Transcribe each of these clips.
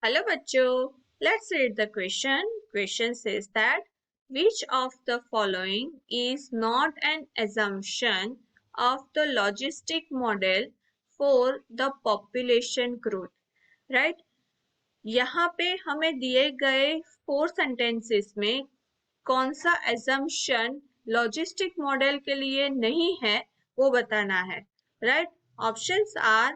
Hello bachcho, let's read the question. Question says that which of the following is not an assumption of the logistic model for the population growth, right? यहाँ पे हमें दिए गए 4 sentences में कौन सा assumption logistic model के लिए नहीं है वो बताना है, right? Options are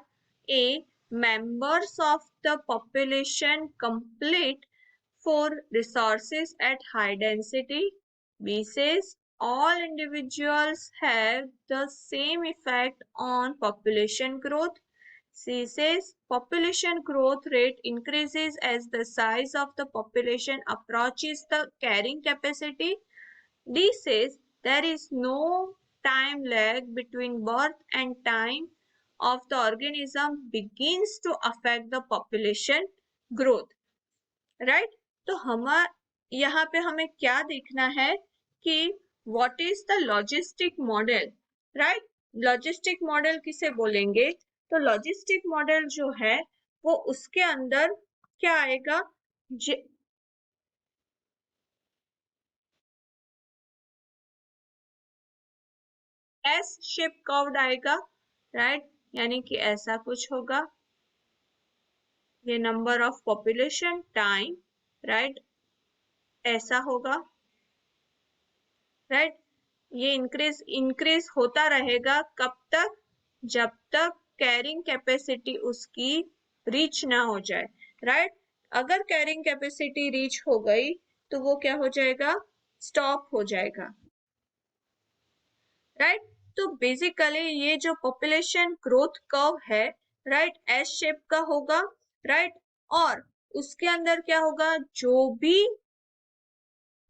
A. Members of the population compete for resources at high density. B says all individuals have the same effect on population growth. C says population growth rate increases as the size of the population approaches the carrying capacity. D says there is no time lag between birth and time of the organism begins to affect the population growth, right? तो हम यहाँ पे हमें क्या देखना है कि what is the logistic model, right? logistic model किसे बोलेंगे? तो logistic model जो है वो उसके अंदर क्या आएगा? एस शेप कर्व्ड आएगा, राइट? यानी कि ऐसा कुछ होगा, ये number of population time, right? ऐसा होगा, राइट? ये इंक्रीज होता रहेगा कब तक? जब तक कैरिंग कैपेसिटी उसकी रीच ना हो जाए, राइट? अगर कैरिंग कैपेसिटी रीच हो गई तो वो क्या हो जाएगा? स्टॉप हो जाएगा, राइट? तो बेसिकली ये जो पॉपुलेशन ग्रोथ कर्व है, राइट, एस शेप का होगा, राइट? और उसके अंदर क्या होगा? जो भी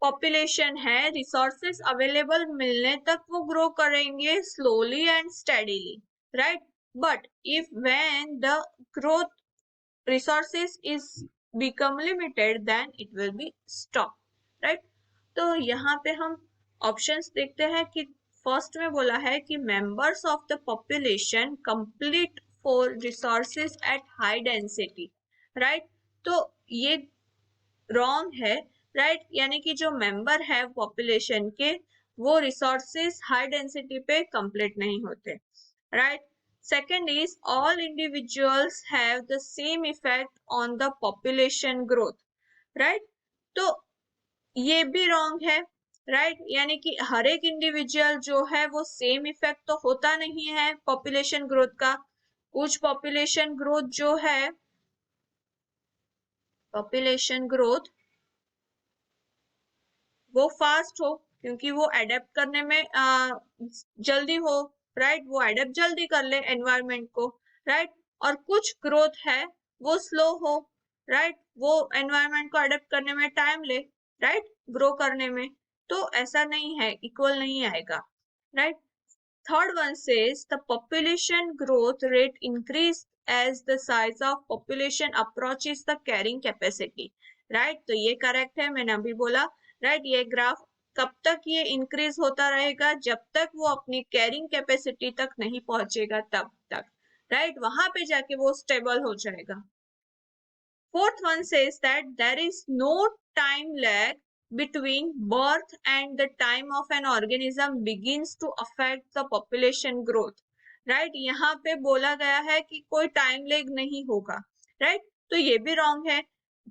पॉपुलेशन है रिसोर्सेस अवेलेबल मिलने तक वो ग्रो करेंगे slowly and steadily, right? But if when the growth resources is become limited then it will be stop, right? तो यहाँ पे हम ऑप्शंस देखते हैं कि फर्स्ट में बोला है कि members of the population complete for resources at high density, right? तो ये रॉन्ग है, राइट? यानी कि जो मेंबर है पॉपुलेशन के वो रिसोर्सेज हाई डेंसिटी पे कंप्लीट नहीं होते, right? Second is all individuals have the same effect on the population growth, right? तो ये भी रॉन्ग है, राइट? यानी कि हर एक इंडिविजुअल जो है वो सेम इफेक्ट तो होता नहीं है पॉपुलेशन ग्रोथ का। कुछ पॉपुलेशन ग्रोथ जो है, पॉपुलेशन ग्रोथ वो फास्ट हो क्योंकि वो एडेप्ट करने में जल्दी हो, राइट? वो एडेप्ट जल्दी कर ले एनवायरमेंट को, राइट? और कुछ ग्रोथ है वो स्लो हो, राइट? वो एनवायरमेंट को एडेप्ट करने में टाइम ले, राइट? ग्रो करने में। तो ऐसा नहीं है, इक्वल नहीं आएगा, right? Third one says the population growth rate increase as the size of population approaches the carrying capacity, right? तो ये करेक्ट है, मैंने अभी बोला, राइट? ये ग्राफ कब तक ये इंक्रीज होता रहेगा? जब तक वो अपनी कैरिंग कैपेसिटी तक नहीं पहुंचेगा तब तक, राइट? वहां पे जाके वो स्टेबल हो जाएगा। Fourth one says that there is no time lag between birth and the time of an organism begins to affect the population growth, right? यहाँ पे बोला गया है कि कोई टाइम लैग नहीं होगा, राइट? तो ये भी रॉन्ग है,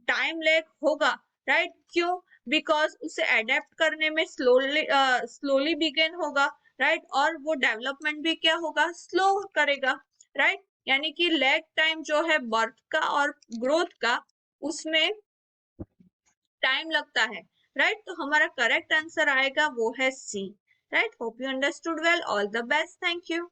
टाइम लैग होगा, राइट? क्यों? बिकॉज उसे एडेप्ट करने में स्लोली बिगिन होगा, राइट? और वो डेवलपमेंट भी क्या होगा? स्लो करेगा, राइट? यानी कि लैग टाइम जो है बर्थ का और ग्रोथ का उसमें टाइम लगता है, राइट? तो हमारा करेक्ट आंसर आएगा वो है C, right? Hope you understood well. All the best, thank you.